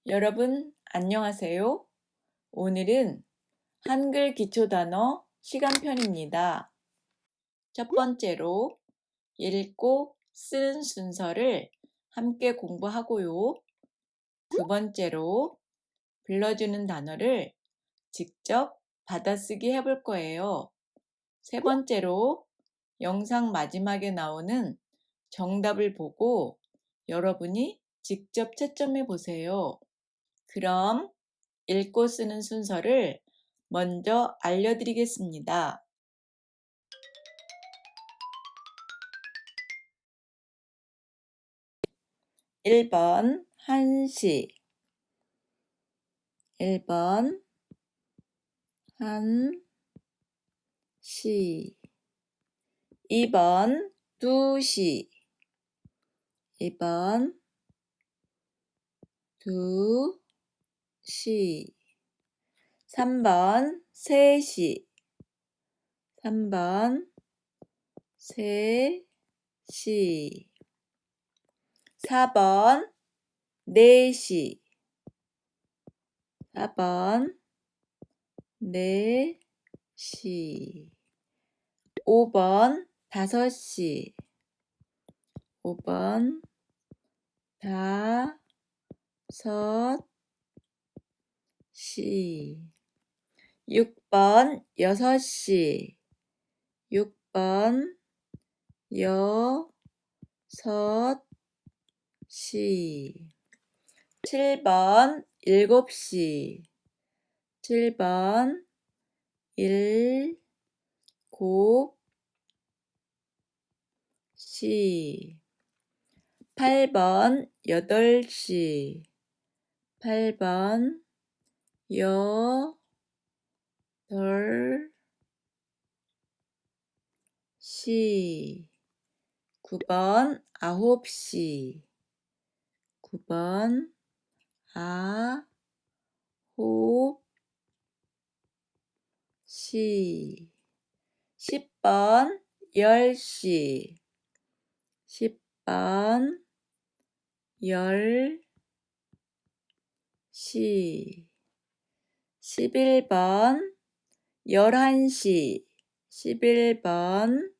여러분, 안녕하세요. 오늘은 한글 기초단어 시간편입니다. 첫 번째로 읽고 쓰는 순서를 함께 공부하고요. 두 번째로 불러주는 단어를 직접 받아쓰기 해볼 거예요. 세 번째로 영상 마지막에 나오는 정답을 보고 여러분이 직접 채점해 보세요. 그럼 읽고 쓰는 순서를 먼저 알려드리겠습니다. 1번 한시 1번 한시 2번 2시 2번 2시 3번 3시 3번 3시 4번 4시 4번 4시 5번 5시 5번 5시 6번 6시 6번 6시 7번 7시 7번 7시 8번 8시 8번 8시 9번 9시 9번 9시 10번 10시 10번 10시 11번 11시 11번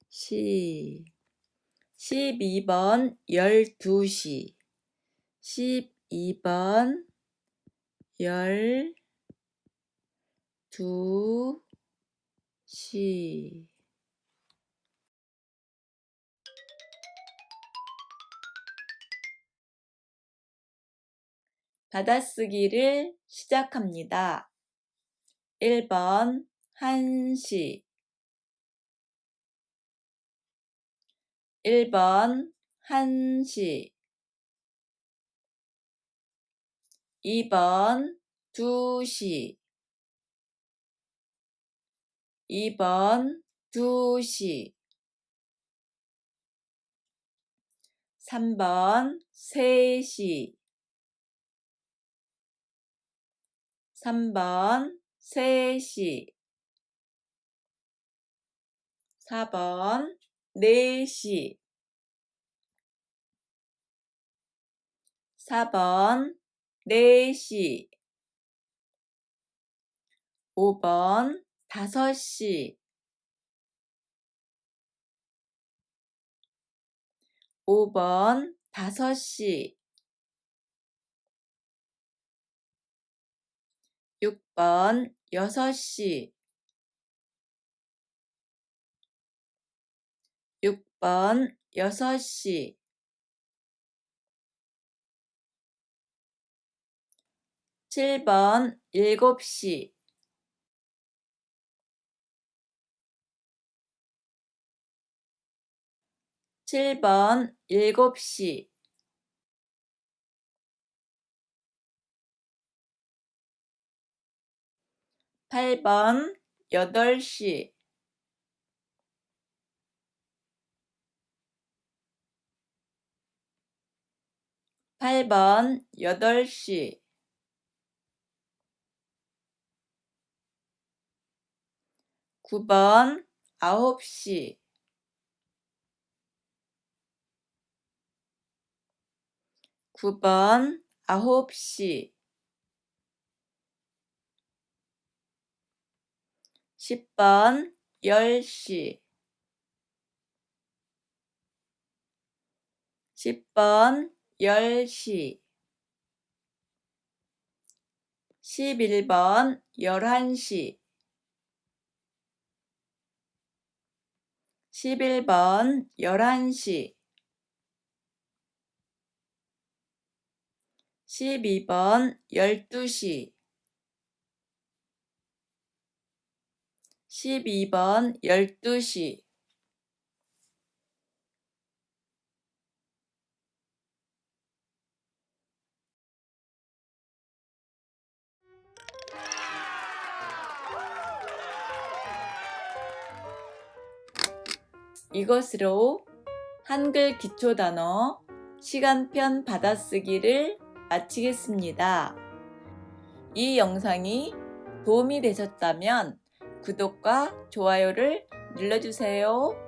11시 12번 12시 12번 12시 받아쓰기를 시작합니다. 1번 1시 1번 1시 2번 2시 2번 2시 3번 3시 3번 3시 4번 4시 4번 4시 5번 5시 5번 5시 6번 6시 6번 6시 7번 7시 7번 7시 8번 8시 8번 8시 9번 9시 9번 9시 10번 10시 10번 10시 11번 11시 11번 11시 12번 12시 12번 12시 이것으로 한글 기초단어 시간편 받아쓰기를 마치겠습니다. 이 영상이 도움이 되셨다면 구독과 좋아요를 눌러주세요.